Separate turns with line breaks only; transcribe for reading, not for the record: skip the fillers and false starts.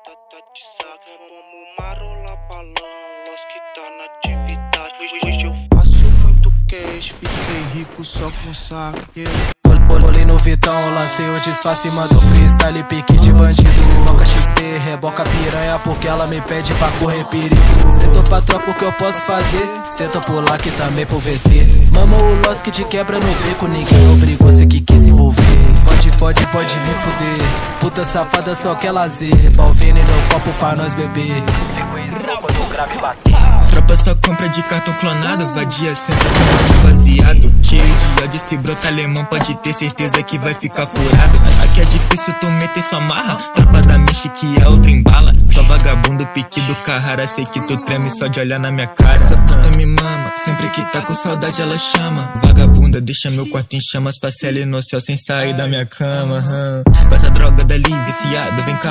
tá de saca como marola balão, los que tá na atividade. Hoje eu faço muito cash, fiquei rico só com saque.
Olhei no Vitão, lancei o disfarce, mando freestyle, pique de bandido. Toca XT, reboca piranha porque ela me pede pra correr perigo. Cê pra tropa o que eu posso fazer, cê por lá que também pro VT. Mama o Losk de quebra no beco, ninguém obrigou, cê que quis se envolver. Pode vir fuder, puta safada só quer lazer. Balvene no copo pra nós beber. Quando o grave bater.
Tropa só compra de cartão clonado, vadia senta com baseado. Cheio de ódio, se brota alemão pode ter certeza que vai ficar furado. Aqui é difícil tu meter sua marra, tropa da Michi que é outra embala. Só vagabundo, pique do Carrara, sei que tu treme só de olhar na minha cara. Essa puta me mama, sempre que tá com saudade ela chama. Vagabunda deixa meu quarto em chamas, parcela no céu sem sair da minha cama. Passa droga dali, viciado, vem cá.